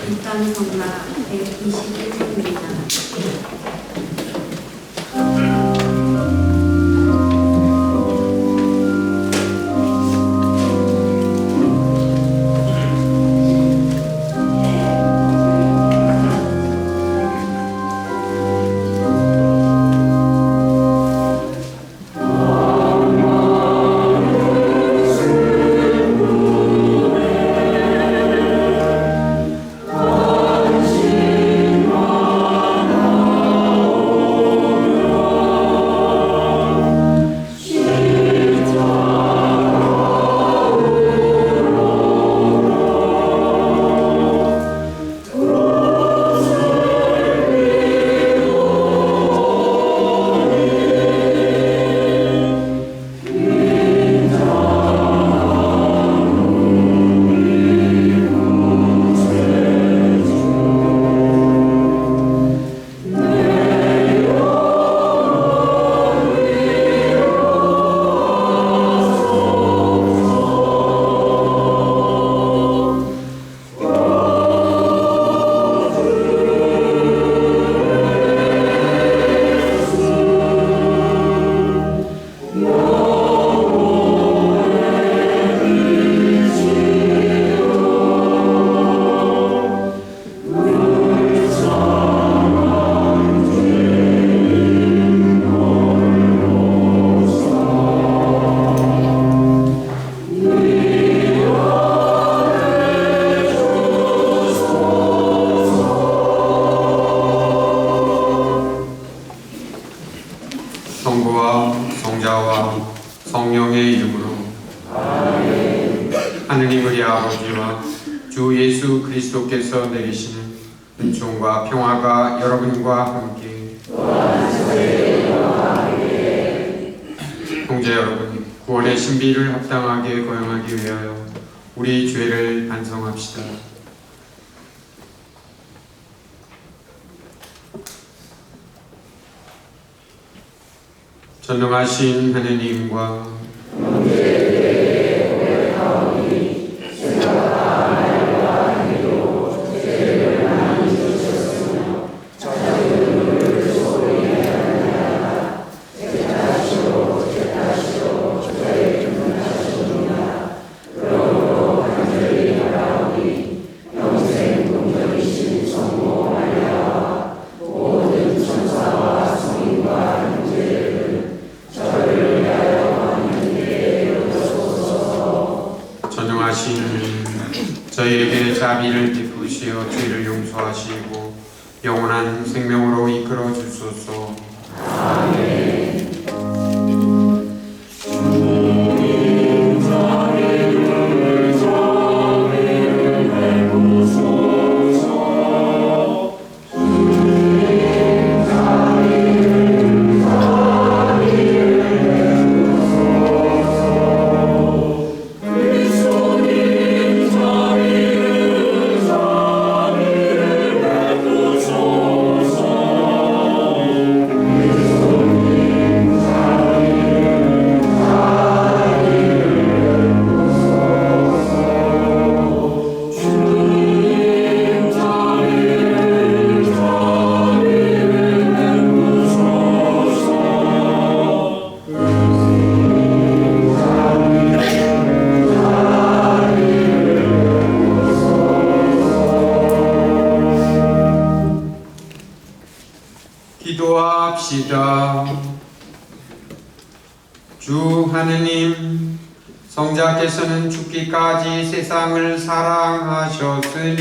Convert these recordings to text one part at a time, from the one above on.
입단 성나 121회입니다. 성부와 성자와 성령의 이름으로 아멘. 하느님 우리 아버지와 주 예수 그리스도께서 내리시는 은총과 평화가 여러분과 함께 형제 여러분, 구원의 신비를 합당하게 거행하기 위하여 우리 죄를 반성합시다. 전능하신 하느님과 저희에게 자비를 베푸시어 죄를 용서하시고 영원한 생명으로 이끌어 주소서. 아멘. 기도합시다. 주 하느님, 성자께서는 죽기까지 세상을 사랑하셨으니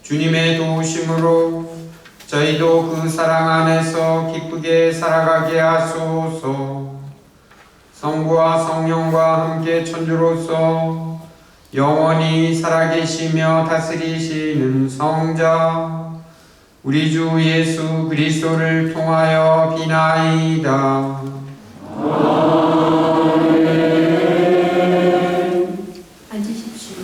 주님의 도우심으로 저희도 그 사랑 안에서 기쁘게 살아가게 하소서. 성부와 성령과 함께 천주로서 영원히 살아계시며 다스리시는 성자 우리 주 예수 그리스도를 통하여 비나이다. 아멘. 앉으십시오.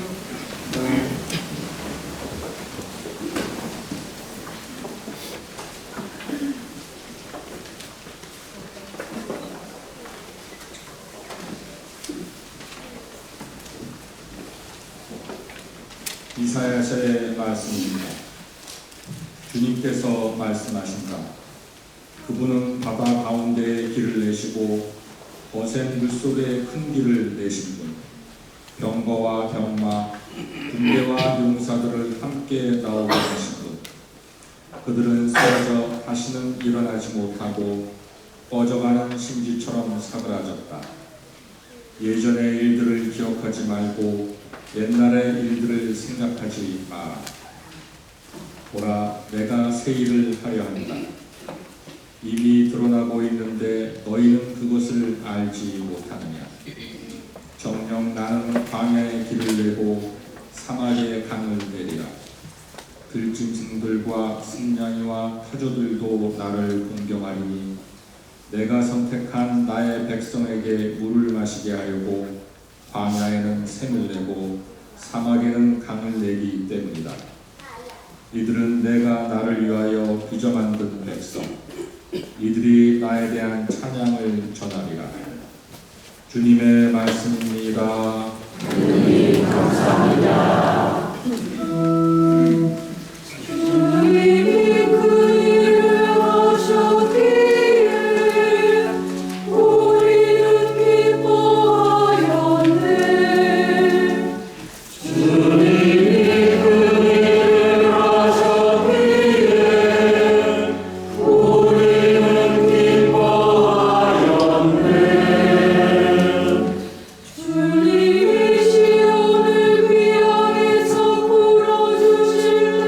이사 이사야서의 말씀입니다. 주님께서 말씀하신다. 그분은 바다 가운데에 길을 내시고 거센 물속에 큰 길을 내신 분, 병거와 병마, 군대와 용사들을 함께 나오게 하신 분, 그들은 쓰러져 다시는 일어나지 못하고 꺼져가는 심지처럼 사그라졌다. 예전의 일들을 기억하지 말고 옛날의 일들을 생각하지 마라. 보라, 내가 새 일을 하려 한다. 이미 드러나고 있는데 너희는 그것을 알지 못하느냐. 정녕 나는 광야의 길을 내고 사막의 강을 내리라. 들짐승들과 승냥이와 타조들도 나를 공경하리니 내가 선택한 나의 백성에게 물을 마시게 하려고 광야에는 샘을 내고 사막에는 강을 내기 때문이다. 이들은 내가 나를 위하여 빚어 만든 백성, 이들이 나에 대한 찬양을 전하리라. 주님의 말씀입니다. 주님 감사합니다. 주님이 그 일을 하셨기에 우리는 기뻐하였네. 주님이 그 일을 하셨기에 우리는 기뻐하였네. 주님이 시온을 귀하게서 풀어주실 때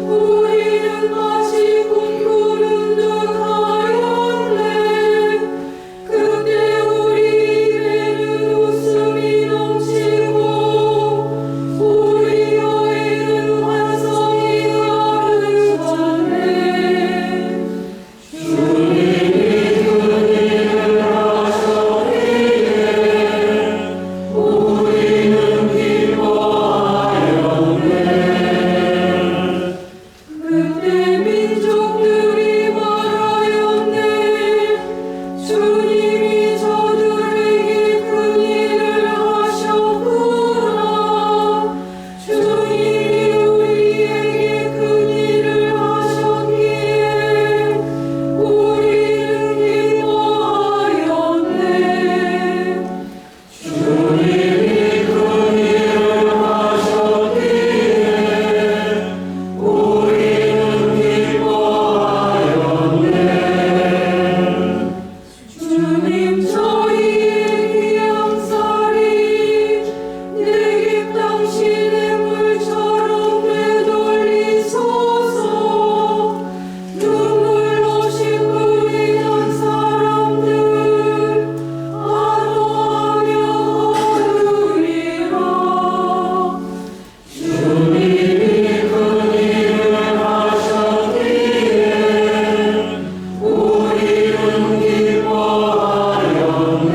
우리는 마치 꿈꾸는 듯하였네. 그때 우리 입에는 웃음이 넘치고 우리 혀에는 환성이 가득하네. 주님이 그 일을 하셨기에 우리는 기뻐하였네. 그때 민족들이 말하였네. 주님이 저들에게 큰 일을 하셨구나. 주님이 우리에게 큰 일을 하셨기에 우리는 기뻐하였네. 주님이 큰 일을 하셨기에 우리는 기뻐하였네. 주님 저희의 귀향살이 내게 당신의 물처럼 되돌리소서. 눈물로 씻기던 사람들 안도하며 거두리라. 주님이 큰 일을 하셨기에 우리는 기뻐하였네.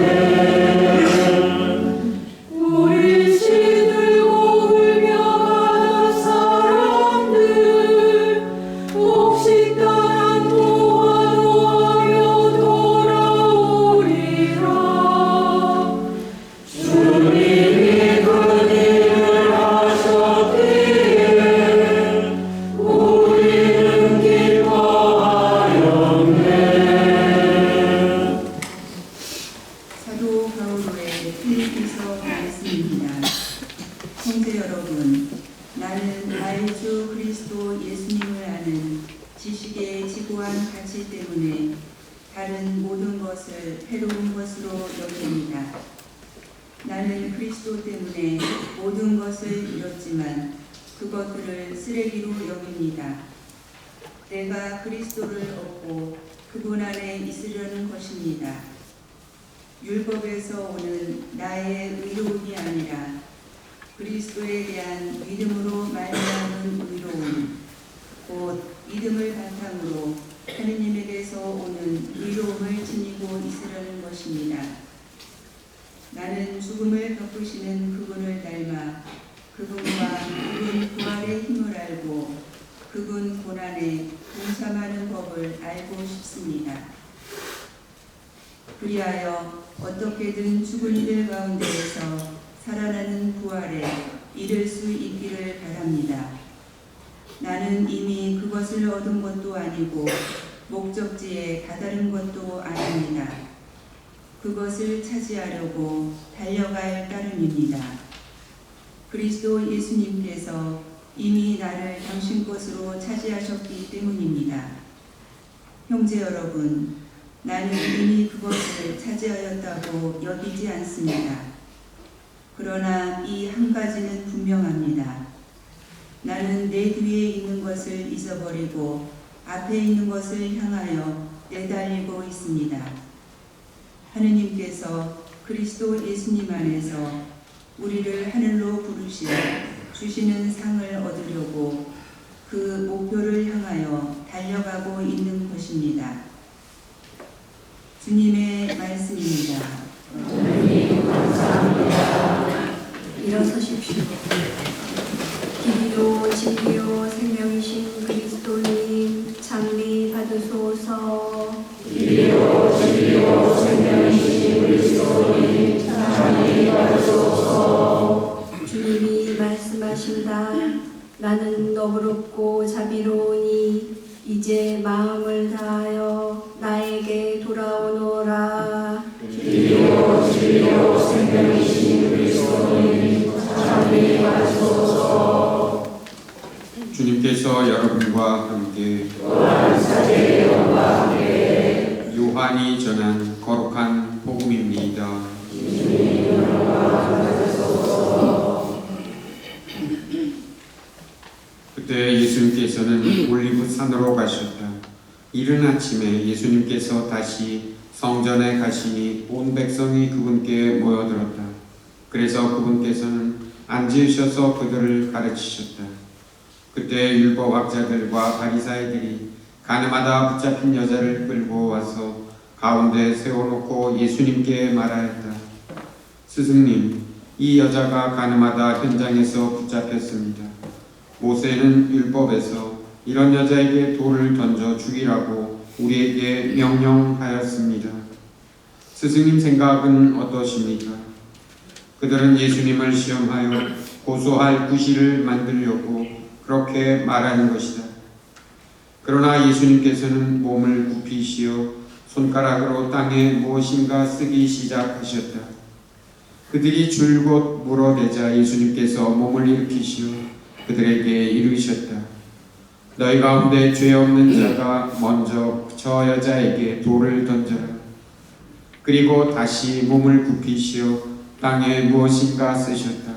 우리 시들고 울며가는 사람들 혹시 따라 노하노하며 돌아오리라. 주님이 큰 일을 하셨기에 우리는 기뻐하였네. 사도 바울의 필리피서 말씀입니다. 형제 여러분, 나는 나의 주 그리스도 예수님을 아는 지식의 지고한 가치 때문에 다른 모든 것을 해로운 것으로 여깁니다. 나는 그리스도 때문에 모든 것을 잃었지만 그것들을 쓰레기로 여깁니다. 내가 그리스도를 얻고 그분 안에 있으려는 것입니다. 율법에서 오는 나의 의로움이 아니라 그리스도에 대한 믿음으로 말미암은 의로움, 곧 믿음을 바탕으로 하느님에게서 오는 의로움을 지니고 있으려는 것입니다. 나는 죽음을 덮으시는 그분을 닮아 그분과 그분 부활의 힘을 알고 그분 고난에 동참하는 법을 알고 싶습니다. 그리하여 어떻게든 죽은 이들 가운데에서 살아나는 부활에 이룰 수 있기를 바랍니다. 나는 이미 그것을 얻은 것도 아니고 목적지에 다다른 것도 아닙니다. 그것을 차지하려고 달려갈 따름입니다. 그리스도 예수님께서 이미 나를 당신 것으로 차지하셨기 때문입니다. 형제 여러분, 나는 이미 그것을 차지하였다고 여기지 않습니다. 그러나 이 한 가지는 분명합니다. 나는 내 뒤에 있는 것을 잊어버리고 앞에 있는 것을 향하여 내달리고 있습니다. 하느님께서 그리스도 예수님 안에서 우리를 하늘로 부르시어 주시는 상을 얻으려고 그 목표를 향하여 달려가고 있는 것입니다. 주님의 말씀입니다. 하나님 감사합니다. 일어서십시오. 길이요 진리요 생명이신 그리스도님 장미 받으소서. 길이요 진리요 생명이신 그리스도님 장미 받으소서. 주님이 말씀하신다. 나는 너그럽고 자비로우니 이제 마음을 다하여 나에게 돌아오노라. 길이요 진리요 생명이신 그리스도님 장미 받으소서. 주님께서 여러분과 함께 또한 사제의 영과 함께 요한이 전한 거룩한 복음입니다. 주님 영광 받으소서. 그때 예수님께서는 올리브 산으로 가셨다. 이른 아침에 예수님께서 다시 성전에 가시니 온 백성이 그분께 모여들었다. 그래서 그분께서는 앉으셔서 그들을 가르치셨다. 그때 율법학자들과 바리사이들이 가늠하다 붙잡힌 여자를 끌고 와서 가운데 세워놓고 예수님께 말하였다. 스승님, 이 여자가 가늠하다 현장에서 붙잡혔습니다. 모세는 율법에서 이런 여자에게 돌을 던져 죽이라고 우리에게 명령하였습니다. 스승님 생각은 어떠십니까? 그들은 예수님을 시험하여 고소할 구실을 만들려고 그렇게 말하는 것이다. 그러나 예수님께서는 몸을 굽히시어 손가락으로 땅에 무엇인가 쓰기 시작하셨다. 그들이 줄곧 물어대자 예수님께서 몸을 일으키시어 그들에게 이르셨다. 너희 가운데 죄 없는 자가 먼저 저 여자에게 돌을 던져라. 그리고 다시 몸을 굽히시어 땅에 무엇인가 쓰셨다.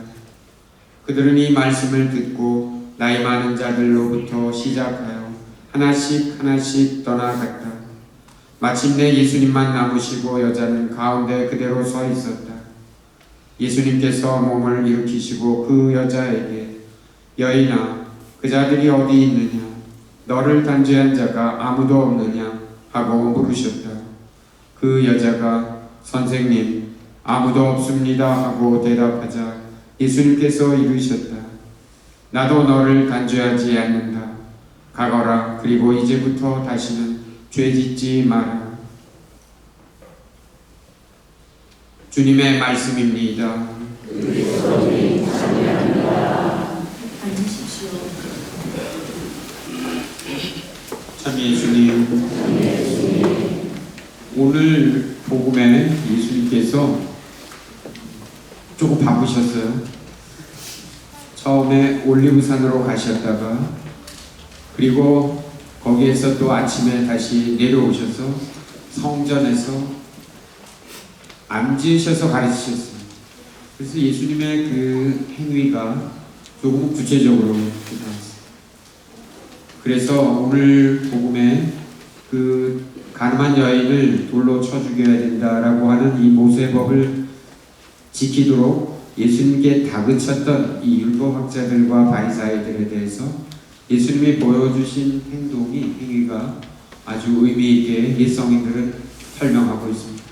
그들은 이 말씀을 듣고 나이 많은 자들로부터 시작하여 하나씩 하나씩 떠나갔다. 마침내 예수님만 남으시고 여자는 가운데 그대로 서 있었다. 예수님께서 몸을 일으키시고 그 여자에게 여인아, 그 자들이 어디 있느냐? 너를 단죄한 자가 아무도 없느냐? 하고 물으셨다. 그 여자가 선생님, 아무도 없습니다 하고 대답하자 예수님께서 이르셨다. 나도 너를 단죄하지 않는다. 가거라. 그리고 이제부터 다시는 죄짓지 마라. 주님의 말씀입니다. 그리스도님 찬양합니다. 앉으십시오. 참 예수님, 오늘 복음에 예수님께서 조금 바쁘셨어요. 처음에 올리브산으로 가셨다가 그리고 거기에서 또 아침에 다시 내려오셔서 성전에서 앉으셔서 가르치셨어요. 그래서 예수님의 그 행위가 조금 구체적으로 나왔어요. 그래서 오늘 복음에 그 가늠한 여인을 돌로 쳐 죽여야 된다라고 하는 이 모세법을 지키도록 예수님께 다그쳤던 이 율법학자들과 바리사이들에 대해서 예수님이 보여주신 행위가 아주 의미 있게 옛성인들은 설명하고 있습니다.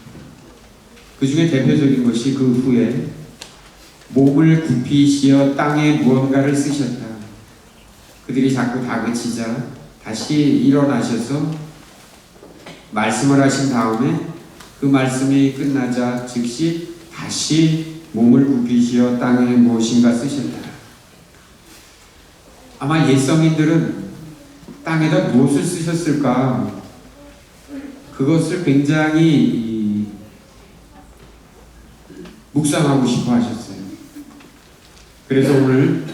그 중에 대표적인 것이 그 후에 몸을 굽히시어 땅에 무언가를 쓰셨다. 그들이 자꾸 다그치자 다시 일어나셔서 말씀을 하신 다음에 그 말씀이 끝나자 즉시 다시 몸을 굽히시어 땅에 무엇인가 쓰셨다. 아마 옛 성인들은 땅에다 무엇을 쓰셨을까? 그것을 굉장히 묵상하고 싶어 하셨어요. 그래서 오늘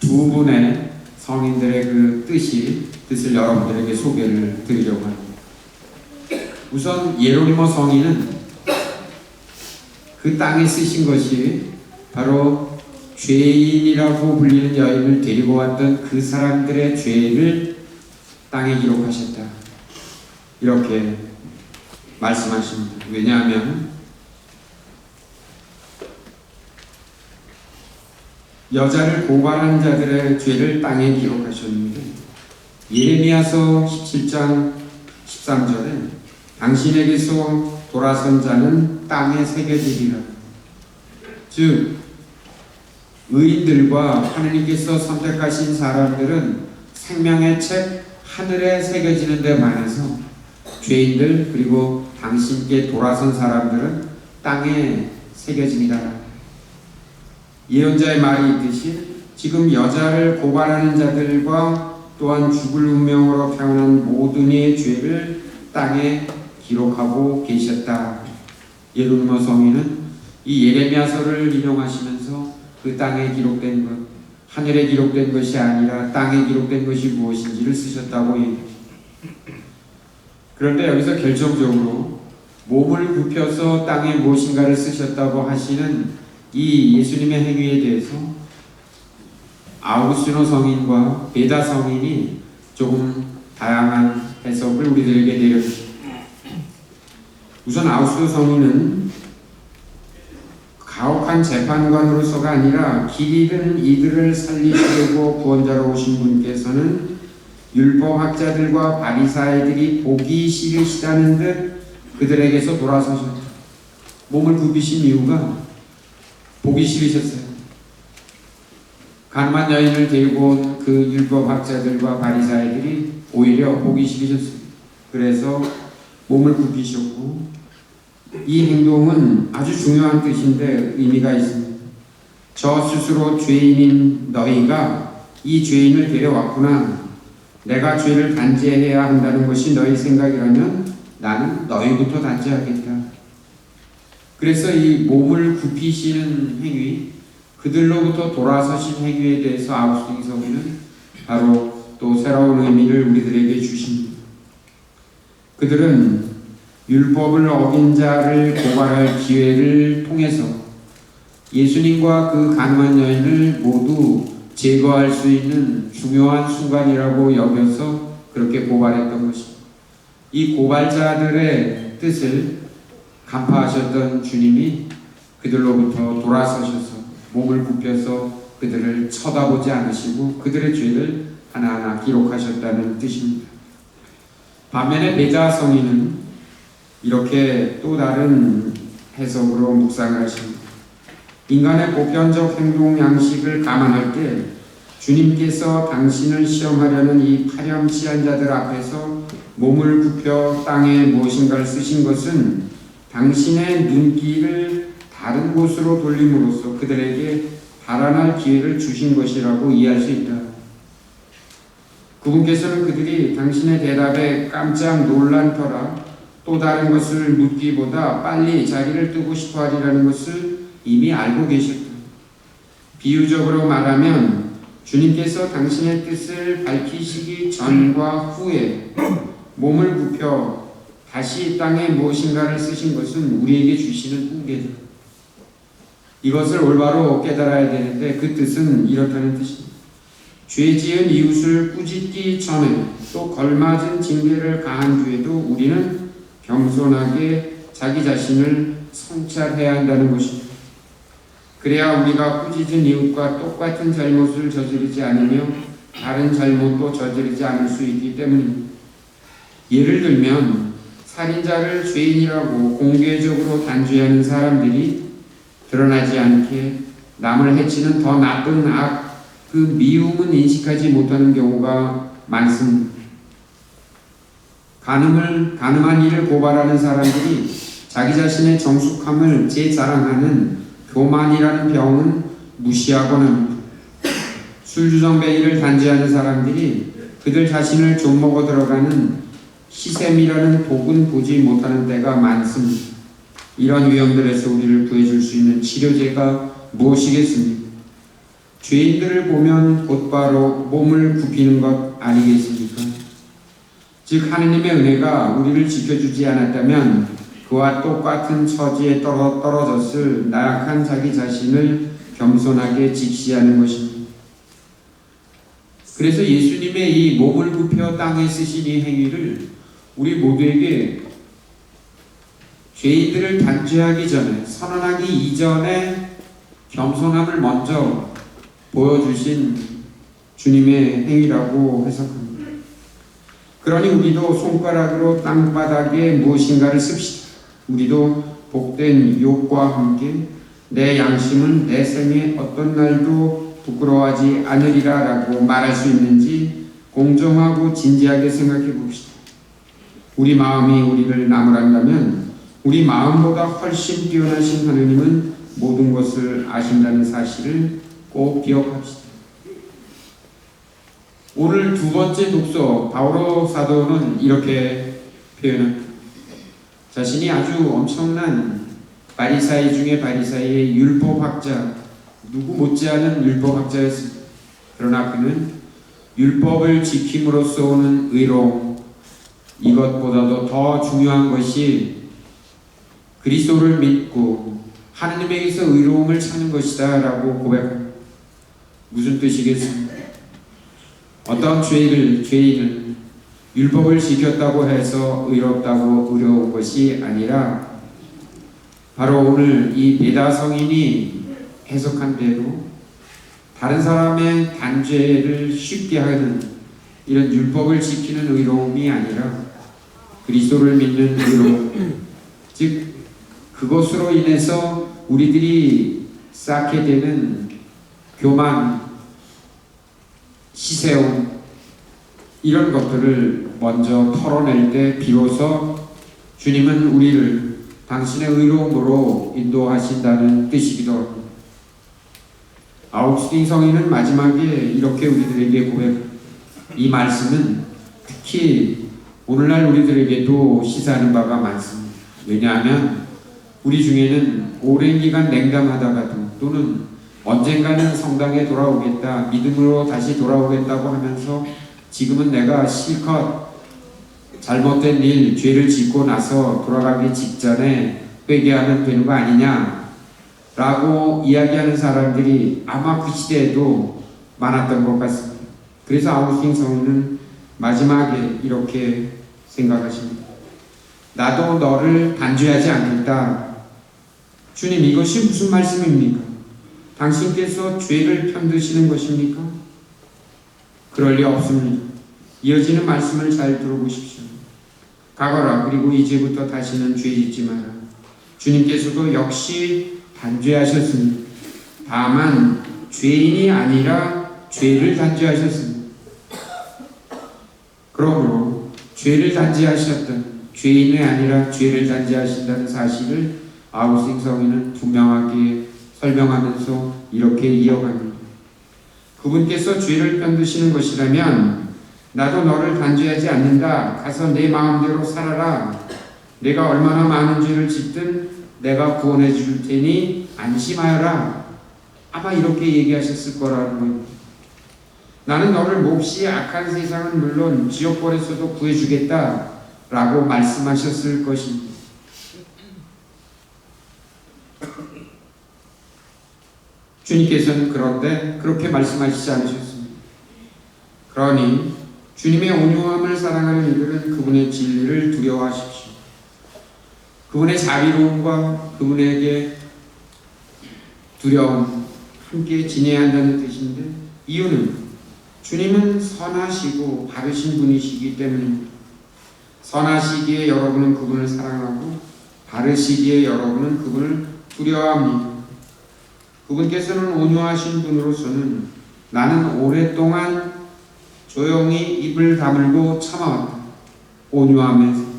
두 분의 성인들의 그 뜻을 여러분들에게 소개를 드리려고 합니다. 우선 예로니모 성인은 그 땅에 쓰신 것이 바로 죄인이라고 불리는 여인을 데리고 왔던 그 사람들의 죄를 땅에 기록하셨다. 이렇게 말씀하십니다. 왜냐하면 여자를 고발한 자들의 죄를 땅에 기록하셨는데 예레미야서 17장 13절에 당신에게서 돌아선 자는 땅에 새겨지리라. 즉 의인들과 하느님께서 선택하신 사람들은 생명의 책 하늘에 새겨지는 데 반해서 죄인들 그리고 당신께 돌아선 사람들은 땅에 새겨집니다. 예언자의 말이 있듯이 지금 여자를 고발하는 자들과 또한 죽을 운명으로 태어난 모든 이의 죄를 땅에 기록하고 계셨다. 예루살렘 성인은 이 예레미야서를 인용하시면서 그 땅에 기록된 것, 하늘에 기록된 것이 아니라 땅에 기록된 것이 무엇인지를 쓰셨다고 얘기합니다. 그런데 여기서 결정적으로 몸을 굽혀서 땅에 무엇인가를 쓰셨다고 하시는 이 예수님의 행위에 대해서 아우구스티노 성인과 베다 성인이 조금 다양한 해석을 우리들에게 내려주십니다. 우선 아우구스티노 성인은 가혹한 재판관으로서가 아니라 길 잃은 이들을 살리시려고 구원자로 오신 분께서는 율법학자들과 바리사이들이 보기 싫으시다는 듯 그들에게서 돌아서셨다. 몸을 굽히신 이유가 보기 싫으셨어요. 가늠한 여인을 데리고 온 그 율법학자들과 바리사이들이 오히려 보기 싫으셨어요. 그래서 몸을 굽히셨고 이 행동은 아주 중요한 뜻인데 의미가 있습니다. 저 스스로 죄인인 너희가 이 죄인을 데려왔구나. 내가 죄를 단죄해야 한다는 것이 너희 생각이라면 나는 너희부터 단죄하겠다. 그래서 이 몸을 굽히시는 행위, 그들로부터 돌아서신 행위에 대해서 아우구스티노 성인은 바로 또 새로운 의미를 우리들에게 주십니다. 그들은 율법을 어긴 자를 고발할 기회를 통해서 예수님과 그 가늠한 여인을 모두 제거할 수 있는 중요한 순간이라고 여겨서 그렇게 고발했던 것입니다. 이 고발자들의 뜻을 간파하셨던 주님이 그들로부터 돌아서셔서 몸을 굽혀서 그들을 쳐다보지 않으시고 그들의 죄를 하나하나 기록하셨다는 뜻입니다. 반면에 베다 성인은 이렇게 또 다른 해석으로 묵상을 하십니다. 인간의 보편적 행동 양식을 감안할 때 주님께서 당신을 시험하려는 이 파렴치한 자들 앞에서 몸을 굽혀 땅에 무엇인가를 쓰신 것은 당신의 눈길을 다른 곳으로 돌림으로써 그들에게 달아날 기회를 주신 것이라고 이해할 수 있다. 그분께서는 그들이 당신의 대답에 깜짝 놀란 터라 또 다른 것을 묻기보다 빨리 자기를 뜨고 싶어 하리라는 것을 이미 알고 계셨다. 비유적으로 말하면 주님께서 당신의 뜻을 밝히시기 전과 후에 몸을 굽혀 다시 땅에 무엇인가를 쓰신 것은 우리에게 주시는 훈계다. 이것을 올바로 깨달아야 되는데 그 뜻은 이렇다는 뜻입니다. 죄 지은 이웃을 꾸짖기 전에 또 걸맞은 징계를 가한 뒤에도 우리는 겸손하게 자기 자신을 성찰해야 한다는 것입니다. 그래야 우리가 꾸짖은 이웃과 똑같은 잘못을 저지르지 않으며 다른 잘못도 저지르지 않을 수 있기 때문입니다. 예를 들면 살인자를 죄인이라고 공개적으로 단죄하는 사람들이 드러나지 않게 남을 해치는 더 나쁜 악, 그 미움은 인식하지 못하는 경우가 많습니다. 가늠한 이를 고발하는 사람들이 자기 자신의 정숙함을 재자랑하는 교만이라는 병은 무시하곤 합니다. 술주정뱅이를 단죄하는 사람들이 그들 자신을 좀먹어 들어가는 시샘이라는 복은 보지 못하는 때가 많습니다. 이런 위험들에서 우리를 구해줄 수 있는 치료제가 무엇이겠습니까? 죄인들을 보면 곧바로 몸을 굽히는 것 아니겠습니까? 즉 하느님의 은혜가 우리를 지켜주지 않았다면 그와 똑같은 처지에 떨어졌을 나약한 자기 자신을 겸손하게 직시하는 것입니다. 그래서 예수님의 이 몸을 굽혀 땅에 쓰신 이 행위를 우리 모두에게 죄인들을 단죄하기 전에, 선언하기 이전에 겸손함을 먼저 보여주신 주님의 행위라고 해석합니다. 그러니 우리도 손가락으로 땅바닥에 무엇인가를 씁시다. 우리도 복된 유혹과 함께 내 양심은 내 생에 어떤 날도 부끄러워하지 않으리라 라고 말할 수 있는지 공정하고 진지하게 생각해 봅시다. 우리 마음이 우리를 나무란다면 우리 마음보다 훨씬 뛰어나신 하느님은 모든 것을 아신다는 사실을 꼭 기억합시다. 오늘 두 번째 독서 바오로 사도는 이렇게 표현합니다. 자신이 아주 엄청난 바리사이 중에 바리사이의 율법학자, 누구 못지않은 율법학자였습니다. 그러나 그는 율법을 지킴으로써 오는 의로움, 이것보다도 더 중요한 것이 그리스도를 믿고 하느님에게서 의로움을 찾는 것이다 라고 고백합니다. 무슨 뜻이겠습니까? 어떤 죄인을 율법을 지켰다고 해서 의롭다고 의로운 것이 아니라 바로 오늘 이 베다 성인이 해석한 대로 다른 사람의 단죄를 쉽게 하는 이런 율법을 지키는 의로움이 아니라 그리스도를 믿는 의로움, 즉 그것으로 인해서 우리들이 쌓게 되는 교만, 시세움 이런 것들을 먼저 털어낼 때 비로소 주님은 우리를 당신의 의로움으로 인도하신다는 뜻이기도 합니다. 아우구스틴 성인은 마지막에 이렇게 우리들에게 고백합니다. 이 말씀은 특히 오늘날 우리들에게도 시사하는 바가 많습니다. 왜냐하면 우리 중에는 오랜 기간 냉담하다가도 또는 언젠가는 성당에 돌아오겠다, 믿음으로 다시 돌아오겠다고 하면서 지금은 내가 실컷 잘못된 일, 죄를 짓고 나서 돌아가기 직전에 회개하면 되는 거 아니냐 라고 이야기하는 사람들이 아마 그 시대에도 많았던 것 같습니다. 그래서 아우구스틴 성인은 마지막에 이렇게 생각하십니다. 나도 너를 단죄하지 않겠다. 주님, 이것이 무슨 말씀입니까? 당신께서 죄를 편드시는 것입니까? 그럴 리 없습니다. 이어지는 말씀을 잘 들어보십시오. 가거라. 그리고 이제부터 다시는 죄 짓지 마라. 주님께서도 역시 단죄하셨습니다. 다만 죄인이 아니라 죄를 단죄하셨습니다. 그러므로 죄를 단죄하셨던 죄인이 아니라 죄를 단죄하신다는 사실을 아우구스틴 성인은 분명하게 설명하면서 이렇게 이어갑니다. 그분께서 죄를 편드시는 것이라면 나도 너를 단죄하지 않는다. 가서 내 마음대로 살아라. 내가 얼마나 많은 죄를 짓든 내가 구원해 줄 테니 안심하여라. 아마 이렇게 얘기하셨을 거라는 겁니다. 나는 너를 몹시 악한 세상은 물론 지옥벌에서도 구해주겠다 라고 말씀하셨을 것입니다. 주님께서는 그런데 그렇게 말씀하시지 않으셨습니다. 그러니 주님의 온유함을 사랑하는 이들은 그분의 진리를 두려워하십시오. 그분의 자비로움과 그분에게 두려움 함께 지내야 한다는 뜻인데, 이유는 주님은 선하시고 바르신 분이시기 때문입니다. 선하시기에 여러분은 그분을 사랑하고 바르시기에 여러분은 그분을 두려워합니다. 그분께서는 온유하신 분으로서는 나는 오랫동안 조용히 입을 다물고 참아왔다. 온유하면서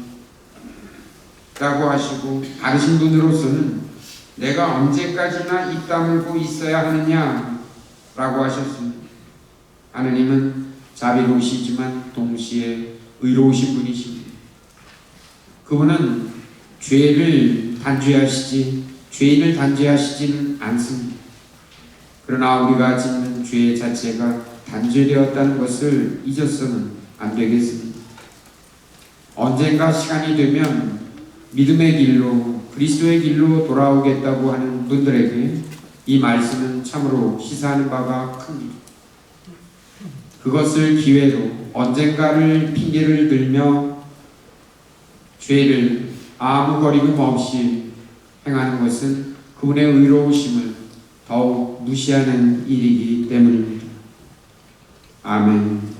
라고 하시고, 바르신 분으로서는 내가 언제까지나 입 다물고 있어야 하느냐 라고 하셨습니다. 하느님은 자비로우시지만 동시에 의로우신 분이십니다. 그분은 죄인을 단죄하시지는 않습니다. 그러나 우리가 짓는 죄 자체가 단죄되었다는 것을 잊어서는 안 되겠습니다. 언젠가 시간이 되면 믿음의 길로 그리스도의 길로 돌아오겠다고 하는 분들에게 이 말씀은 참으로 시사하는 바가 큽니다. 그것을 기회로 언젠가를 핑계를 들며 죄를 아무 거리낌 없이 행하는 것은 그분의 의로우심을 더욱 무시하는 일이기 때문입니다. 아멘.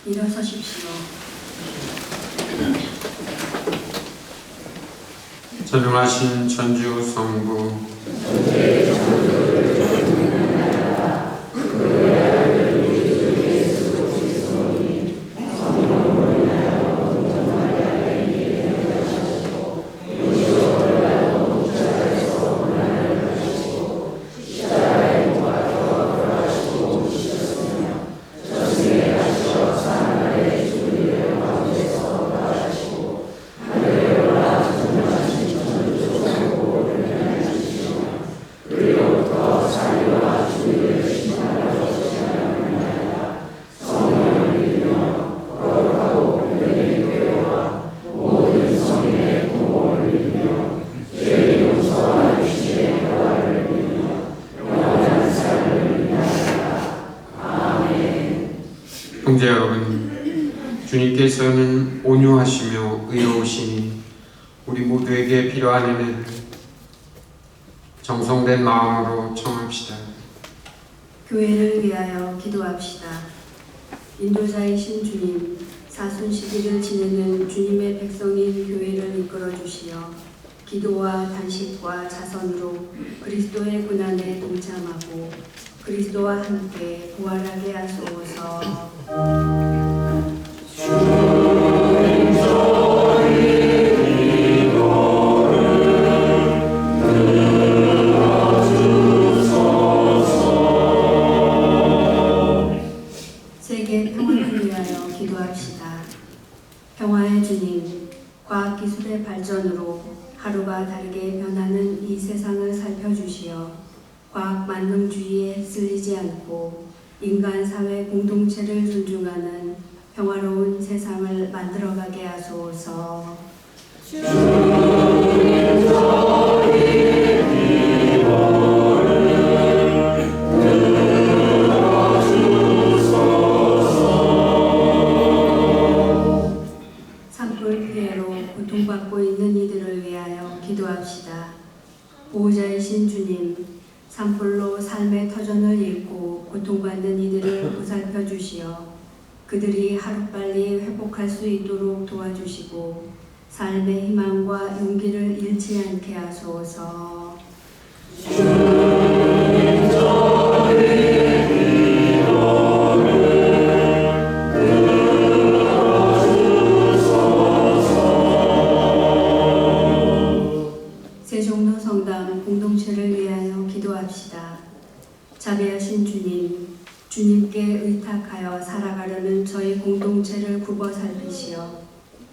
일어서십시오. 전능하신 천주 성부 형제 여러분, 주님께서는 온유하시며 의로우시니 우리 모두에게 필요한 은혜를 정성된 마음으로 청합시다. 교회를 위하여 기도합시다. 인도자이신 주님, 사순시기를 지내는 주님의 백성인 교회를 이끌어 주시어 기도와 단식과 자선으로 그리스도의 고난에 동참하고 그리스도와 함께 부활하게 하소서. 세계 평화를 위하여 기도합시다. 평화의 주님, 과학기술의 발전으로 하루가 다르게 변하는 이 세상을 살펴주시어 과학 만능주의에 휩쓸리지 않고 인간 사회 공동체를 존중하는 평화로운 세상을 만들어가게 하소서. 산불 피해로 고통받고 있는 이들을 위하여 기도합시다. 보호자이신 주님, 산불로 삶의 터전을 잃고 고통받는 이들을 보살펴 주시어 그들이 하루빨리 회복할 수 있도록 도와주시고 삶의 희망과 용기를 잃지 않게 하소서. 세종로 성당 공동체를 위하여 기도합시다. 자비하신 주님, 주님께 의탁하여 살아가려는 저희 공동체를 굽어 살피시어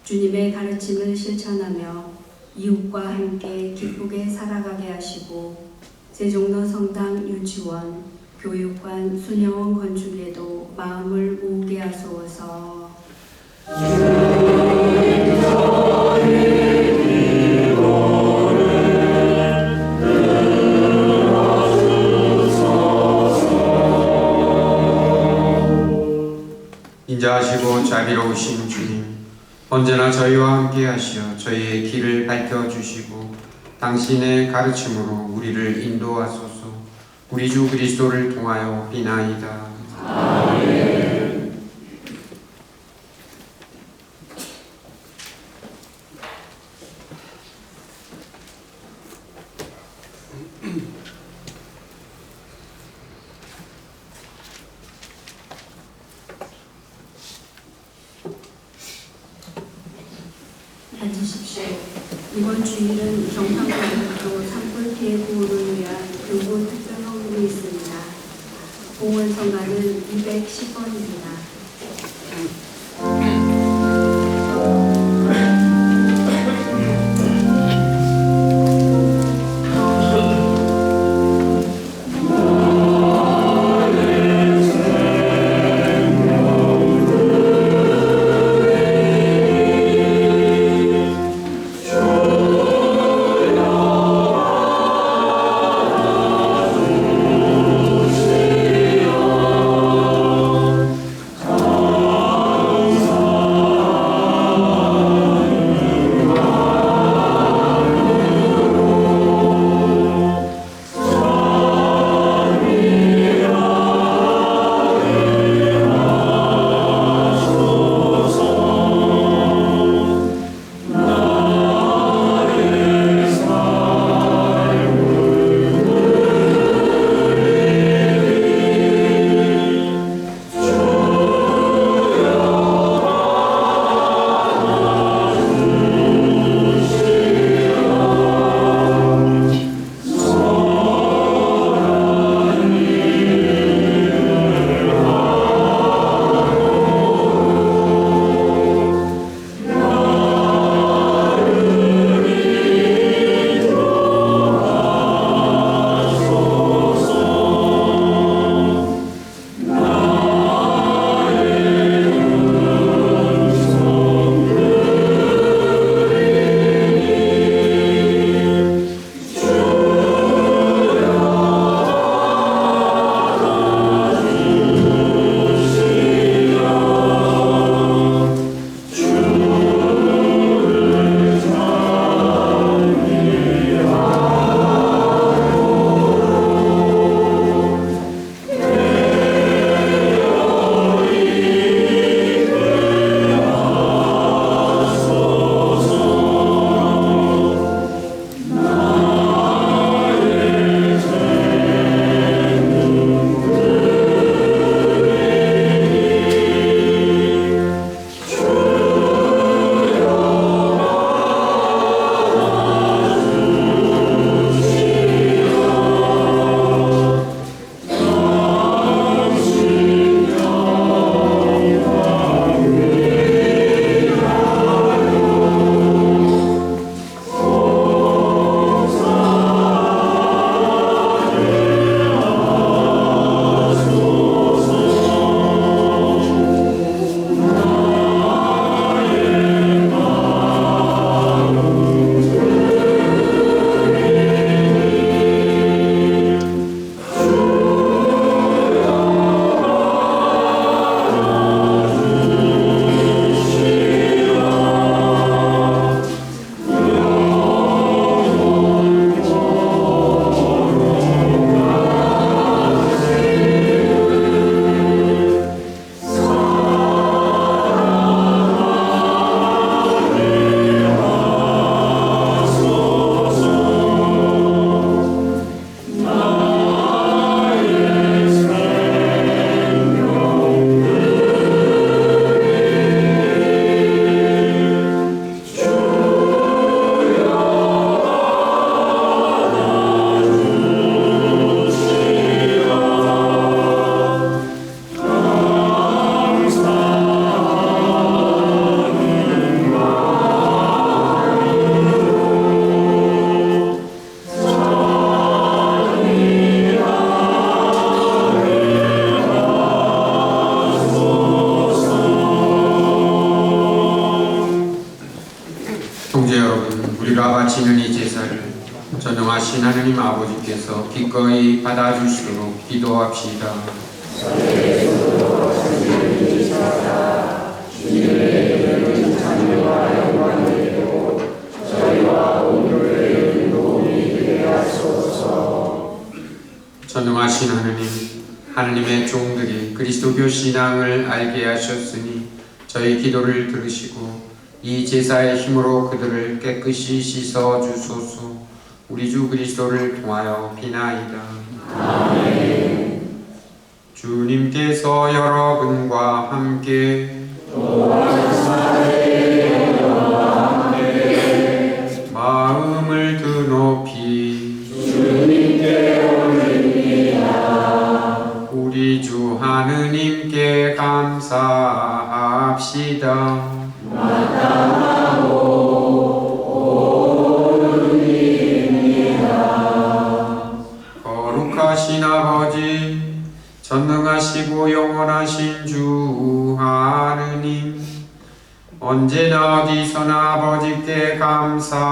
주님의 가르침을 실천하며 이웃과 함께 기쁘게 살아가게 하시고 세종로 성당 유치원, 교육관, 수녀원 건축에도 마음을 모으게 하소서. 인자하시고 자비로우신 주님, 언제나 저희와 함께 하시어 저희의 길을 밝혀주시고 당신의 가르침으로 우리를 인도하소서. 우리 주 그리스도를 통하여 비나이다. 아멘. 앉으십시오. 이번 주일은 경상북도 산불 피해 구호를 위한 등본 특별 헌금이 있습니다. 공원 성가는 210원입니다. 바치는 이 제사를 전능하신 하느님 아버지께서 기꺼이 받아주시도록 기도합시다. 전능하신 하느님, 하느님의 종들이 그리스도교 신앙을 알게 하셨으니 저희 기도를 들으시고 이 제사의 힘으로 그들을 깨끗이 씻어 주소서. 우리 주 그리스도를 통하여 비나이다. 아멘. 주님께서 여러분과 함께 감사합시다. 거룩하신 아버지, 전능하시고 영원하신 주 하느님, 언제나 어디서나 아버지께 감사함이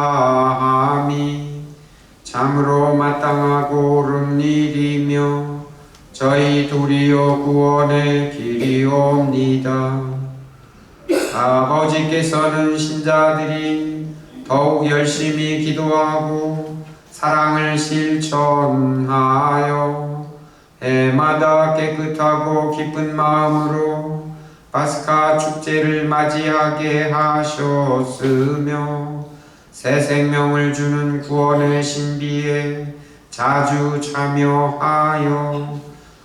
참으로 마땅하고 옳은 일이며 저희 도리어 구원의 길이옵니다. 아버지께서는 신자들이 더욱 열심히 기도하고 사랑을 실천하여 해마다 깨끗하고 기쁜 마음으로 파스카 축제를 맞이하게 하셨으며 새 생명을 주는 구원의 신비에 자주 참여하여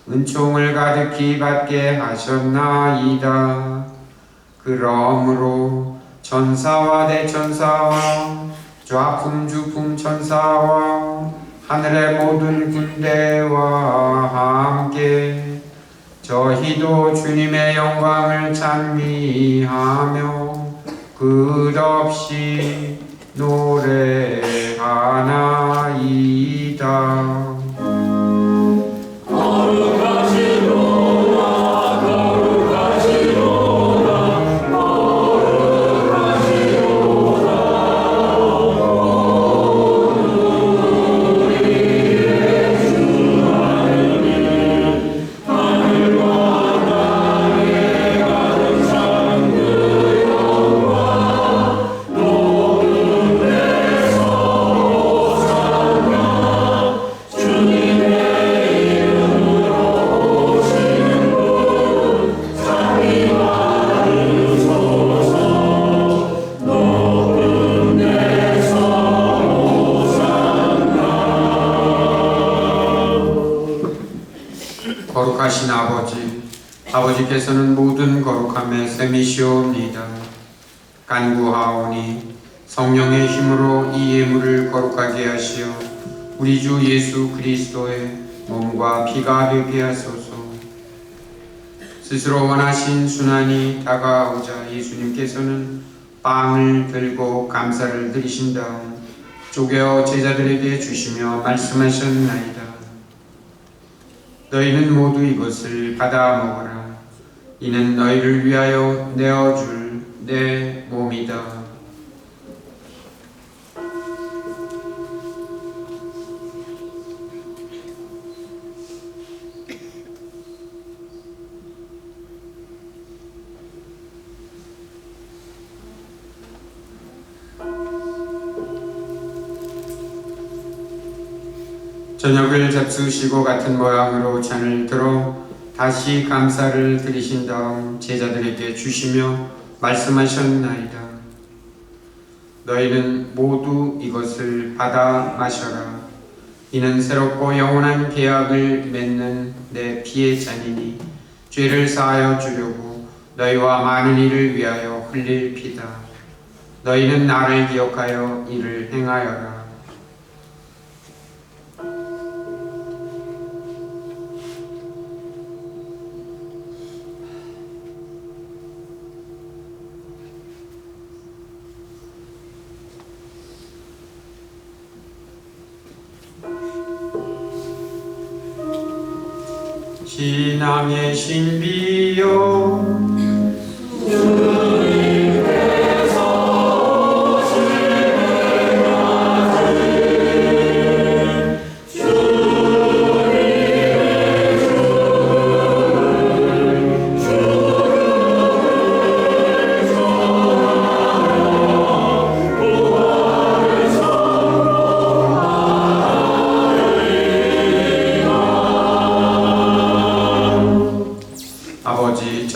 은총을 가득히 받게 하셨나이다. 그러므로 천사와 대천사와 좌품 주품 천사와 하늘의 모든 군대와 함께 저희도 주님의 영광을 찬미하며 끝없이 노래하나이다. 거룩하신 아버지, 아버지께서는 모든 거룩함의 셈이시옵니다. 간구하오니 성령의 힘으로 이 예물을 거룩하게 하시어 우리 주 예수 그리스도의 몸과 피가 되게 하소서. 스스로 원하신 순환이 다가오자 예수님께서는 빵을 들고 감사를 드리신 다음 쪼개어 제자들에게 주시며 말씀하셨나이다. 너희는 모두 이것을 받아 먹어라. 이는 너희를 위하여 내어줄 내 몸이다. 저녁을 잡수시고 같은 모양으로 잔을 들어 다시 감사를 드리신 다음 제자들에게 주시며 말씀하셨나이다. 너희는 모두 이것을 받아 마셔라. 이는 새롭고 영원한 계약을 맺는 내 피의 잔이니 죄를 사하여 주려고 너희와 많은 이를 위하여 흘릴 피다. 너희는 나를 기억하여 이를 행하여라. 신앙의 신비요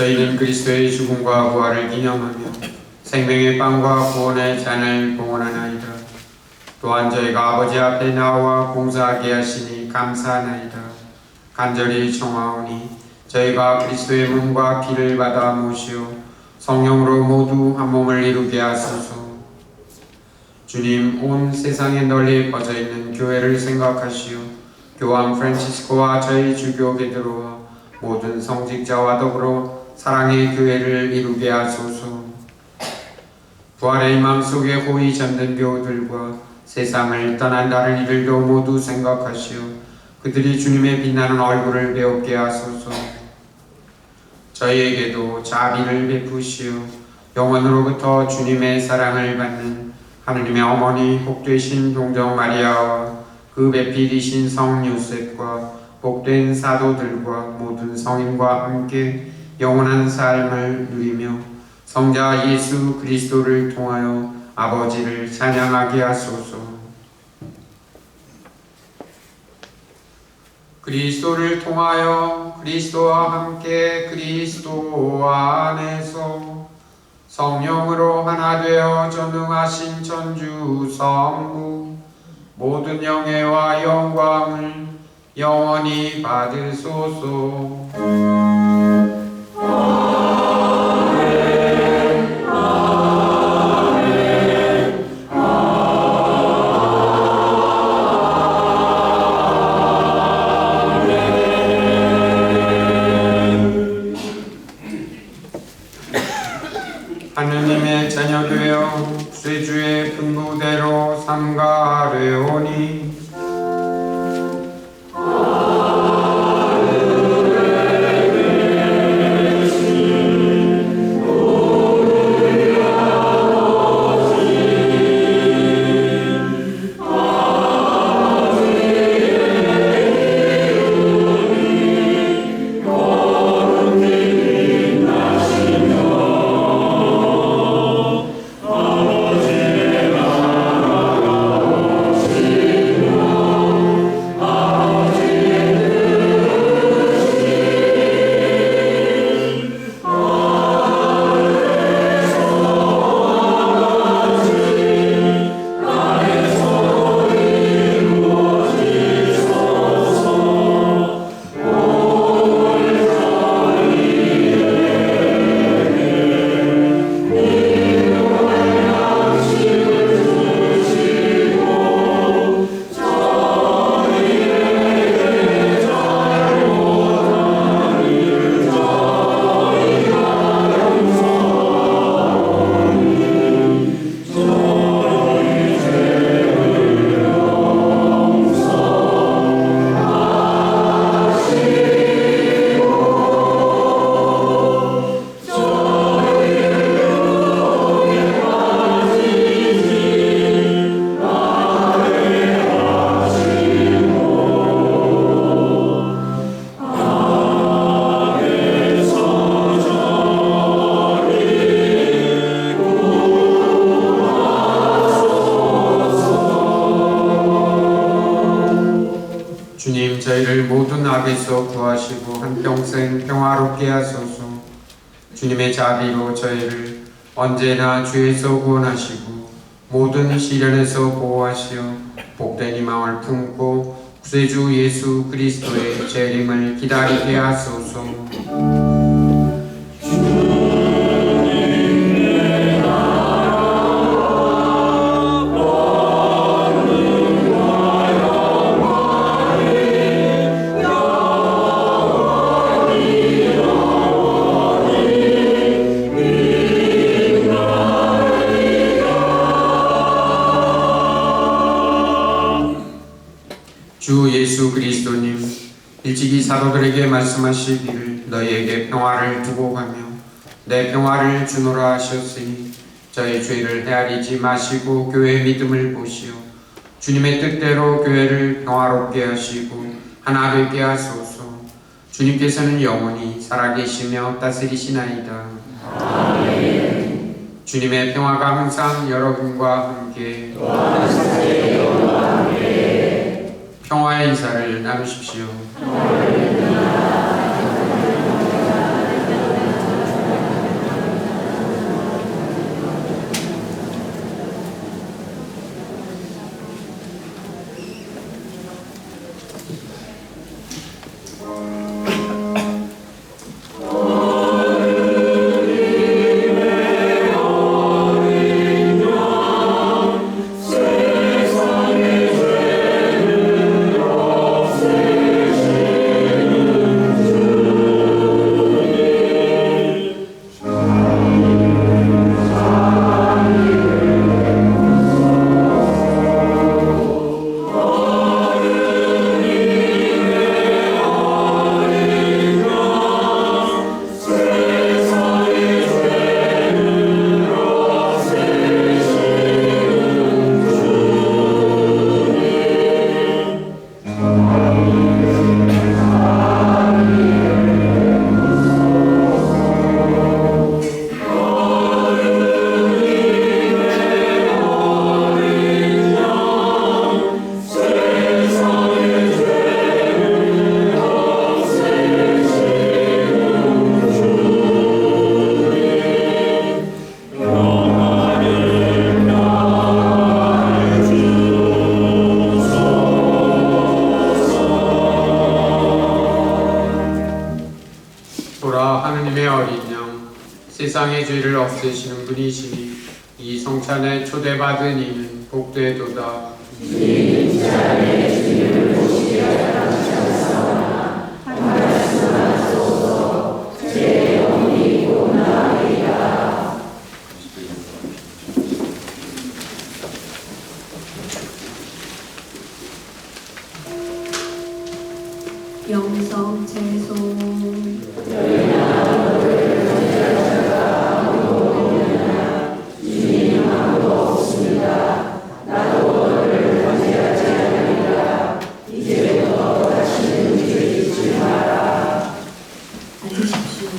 저희는 그리스도의 죽음과 부활을 기념하며 생명의 빵과 구원의 잔을 봉헌하나이다. 또한 저희가 아버지 앞에 나와 봉사하게 하시니 감사하나이다. 간절히 청하오니 저희가 그리스도의 몸과 피를 받아 모시어 성령으로 모두 한 몸을 이루게 하소서. 주님, 온 세상에 널리 퍼져있는 교회를 생각하시어 교황 프란치스코와 저희 주교 베드로와 모든 성직자와 더불어 사랑의 교회를 이루게 하소서. 부활의 희망 속에 호의 잠든 교우들과 세상을 떠난 다른 이들도 모두 생각하시어 그들이 주님의 빛나는 얼굴을 배우게 하소서. 저희에게도 자비를 베푸시어 영원으로부터 주님의 사랑을 받는 하느님의 어머니 복되신 동정 마리아와 그 배필이신 성 요셉과 복된 사도들과 모든 성인과 함께 영원한 삶을 누리며 성자 예수 그리스도를 통하여 아버지를 찬양하게 하소서. 그리스도를 통하여 그리스도와 함께 그리스도 안에서 성령으로 하나 되어 전능하신 천주 성부 모든 영예와 영광을 영원히 받으소서. 하느님의 자녀되어 쇠주의 분부대로 삼가되오니 주님, 저희를 모든 악에서 구하시고 한평생 평화롭게 하소서. 주님의 자비로 저희를 언제나 죄에서 구원하시고 모든 시련에서 보호하시어 복된 희망을 품고 구세주 예수 그리스도의 재림을 기다리게 하소서. 주 예수 그리스도님, 일찍이 사도들에게 말씀하시기를 너희에게 평화를 두고 가며 내 평화를 주노라 하셨으니 저희 죄를 헤아리지 마시고 교회의 믿음을 보시어 주님의 뜻대로 교회를 평화롭게 하시고 하나 되게 하소서. 주님께서는 영원히 살아계시며 다스리시나이다. 아멘. 주님의 평화가 항상 여러분과 함께 평화의 인사를 나누십시오. 세상의 죄를 없애시는 분이시니 이 성찬에 초대받은 이는 복되도다. 영성 채송 앉으십시오.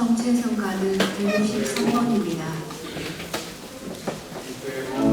성채성가는 163번입니다. 내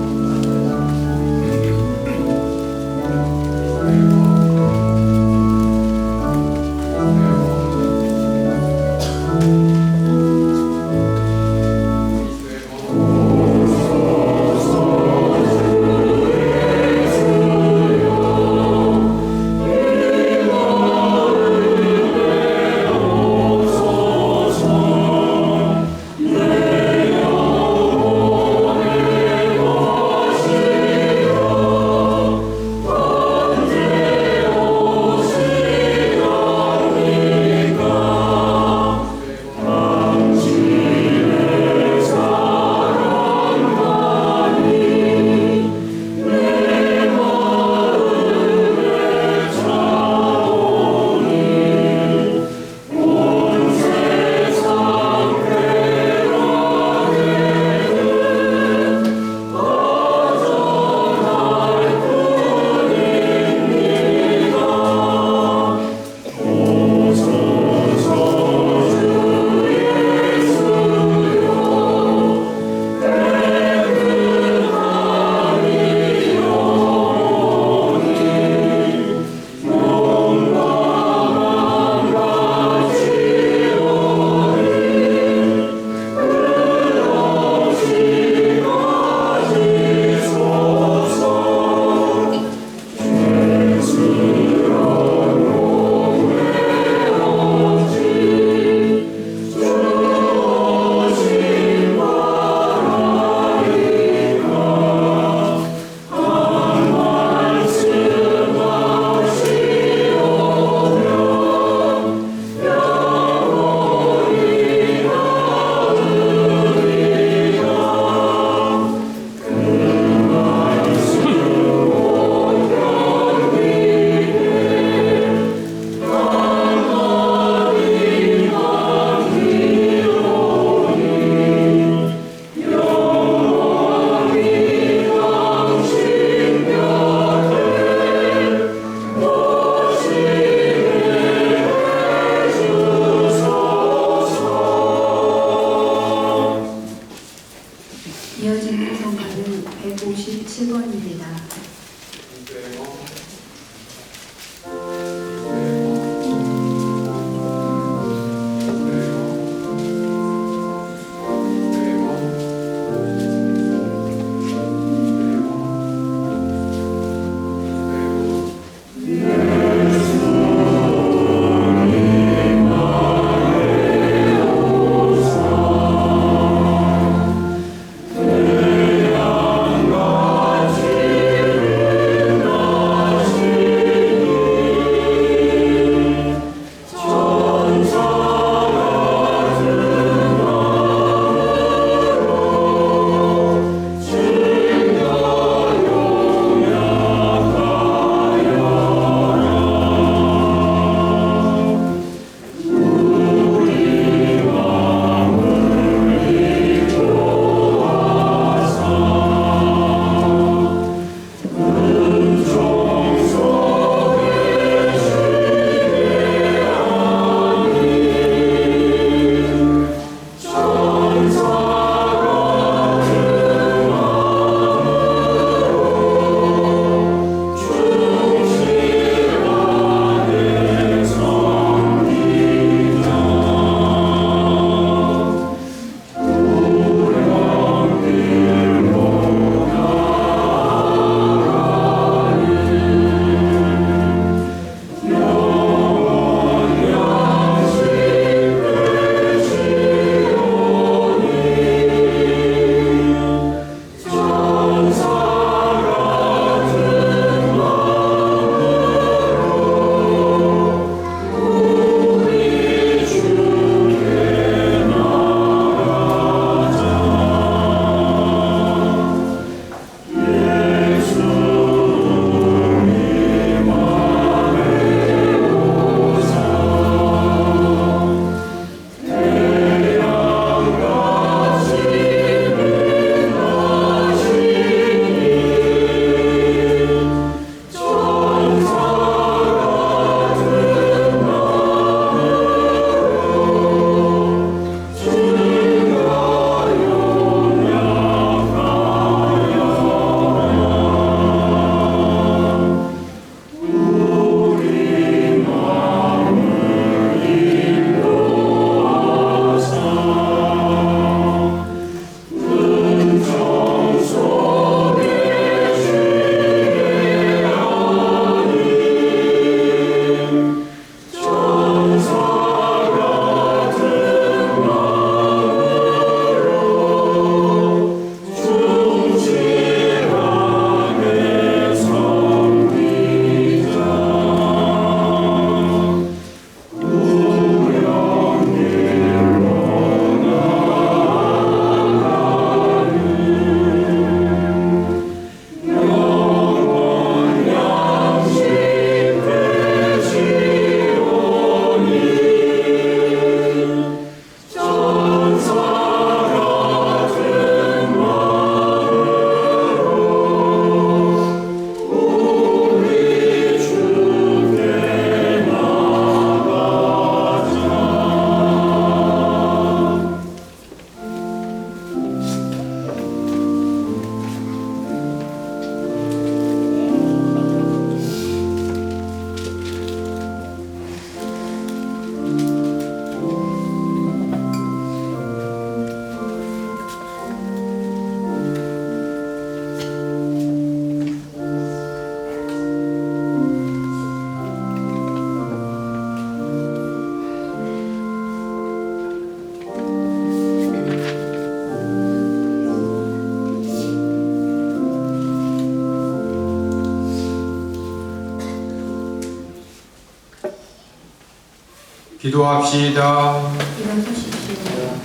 기도합시다. 일어서십시오.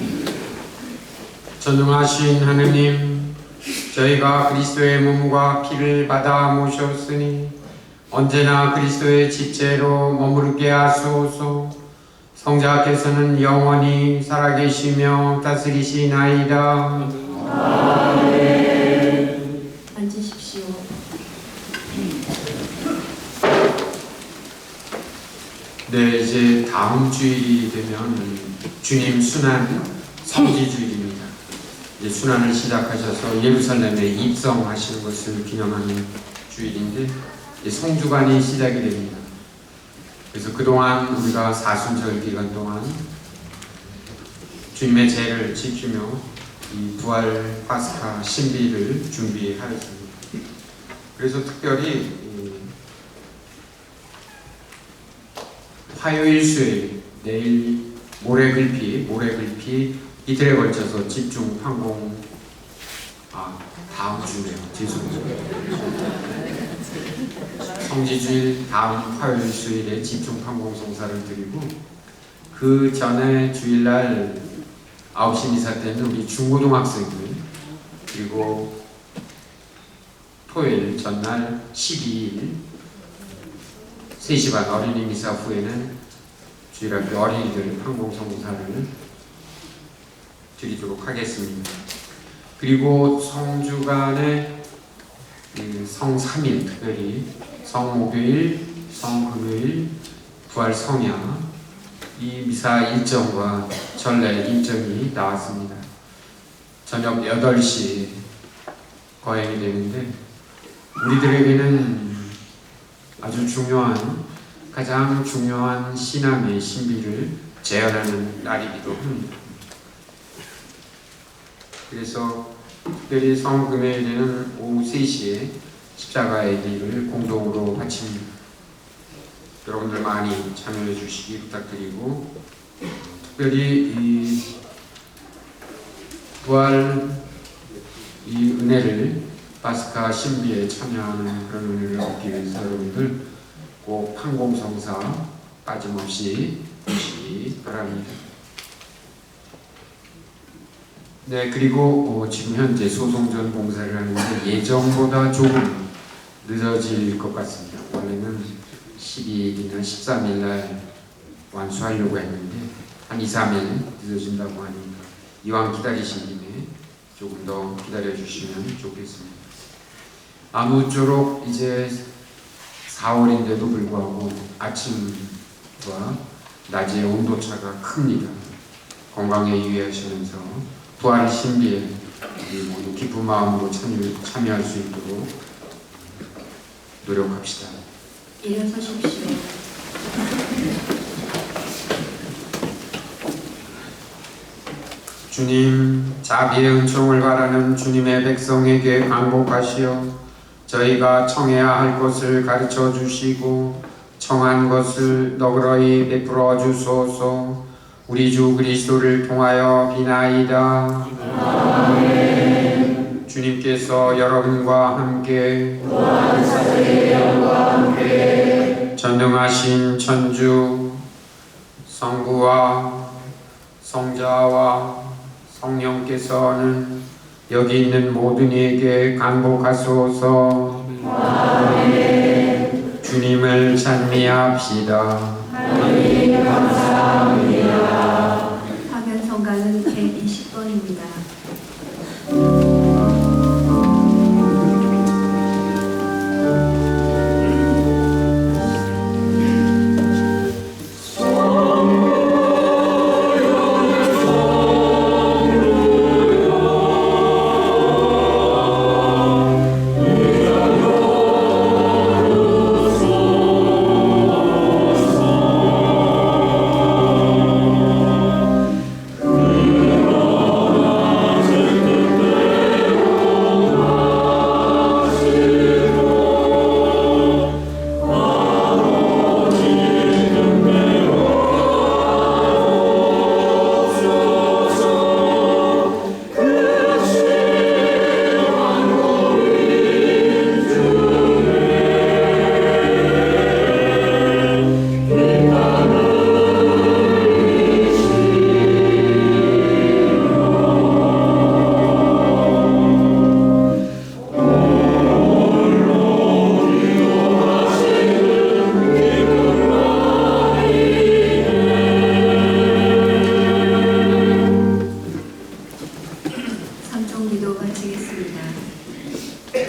전능하신 하느님, 저희가 그리스도의 몸과 피를 받아 모셨으니 언제나 그리스도의 집제로 머무르게 하소서. 성자께서는 영원히 살아계시며 다스리시나이다. 앉으십시오. 네, 이제 다음 주일이 되면 주님 순환 성지주일입니다. 이제 순환을 시작하셔서 예루살렘에 입성하시는 것을 기념하는 주일인데 이제 성주간이 시작이 됩니다. 그래서 그동안 우리가 사순절 기간 동안 주님의 제를 지키며 이 부활 파스카 신비를 준비하였습니다. 그래서 특별히 화요일, 수요일, 내일 모레글피 이틀에 걸쳐서 집중 판공 다음 주네요. 죄송해요. 성지주일 다음 화요일, 수요일에 집중 판공 성사를 드리고 그 전에 주일날 9시 미사 때는 우리 중고등학생들 그리고 토요일 전날 12일 3시 반 어린이 미사 후에는 주일학교 어린이들 판공성사를 드리도록 하겠습니다. 그리고 성주간에 성3일 특별히 성목요일, 성금요일, 부활성야 이 미사 일정과 전례 일정이 나왔습니다. 저녁 8시에 거행이 되는데 우리들에게는 아주 가장 중요한 신앙의 신비를 재현하는 날이기도 합니다. 그래서 특별히 성금요일에는 오후 3시에 십자가의 길을 공동으로 바칩니다. 여러분들 많이 참여해 주시기 부탁드리고 특별히 이 부활 이 은혜를 파스카 신비에 참여하는 그런 은혜를 얻기 위해서 여러분들 꼭 판공성사 빠짐없이 하시기 바랍니다. 네, 그리고 지금 현재 소송전 공사를 하는데 예정보다 조금 늦어질 것 같습니다. 원래는 12일이나 13일 날 완수하려고 했는데 한 2, 3일 늦어진다고 하니까 이왕 기다리신 김에 조금 더 기다려 주시면 좋겠습니다. 아무쪼록 이제 4월인데도 불구하고 아침과 낮의 온도차가 큽니다. 건강에 유의하시면서 부활 신비에 우리 모두 기쁜 마음으로 참여할 수 있도록 노력합시다. 일어서십시오. 주님, 자비의 은총을 바라는 주님의 백성에게 강복하시어 저희가 청해야 할 것을 가르쳐 주시고 청한 것을 너그러이 베풀어 주소서. 우리 주 그리스도를 통하여 비나이다. 아멘. 주님께서 여러분과 함께 전능하신 천주 성부와 성자와 성령께서는 여기 있는 모든 이에게 강복하소서. 아멘. 주님을 찬미합시다. 하나님 감사합니다. 화면 성가는 120번입니다.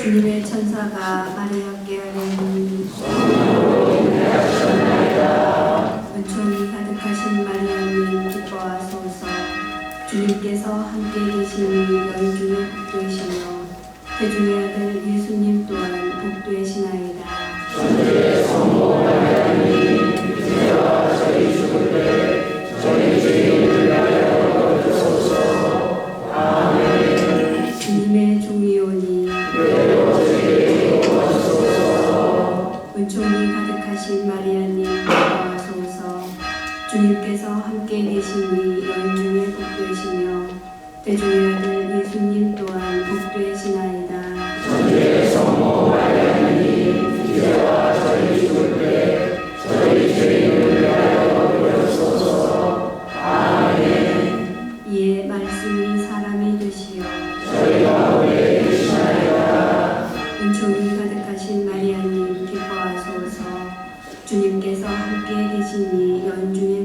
주님의 천사가 마리아께 하려니 은총이 가득하신 마리아님 기뻐하소서. 주님께서 함께 계시니 여인 중에 복되시며 태중의 아들 예수님 또한 복되시나이다. 주님의 종이오니 은총이 가득하신 마리아님 기뻐하소서. 주님께서 함께 계시니 여인 중에 복되시며 태중의 아들 예수님 또한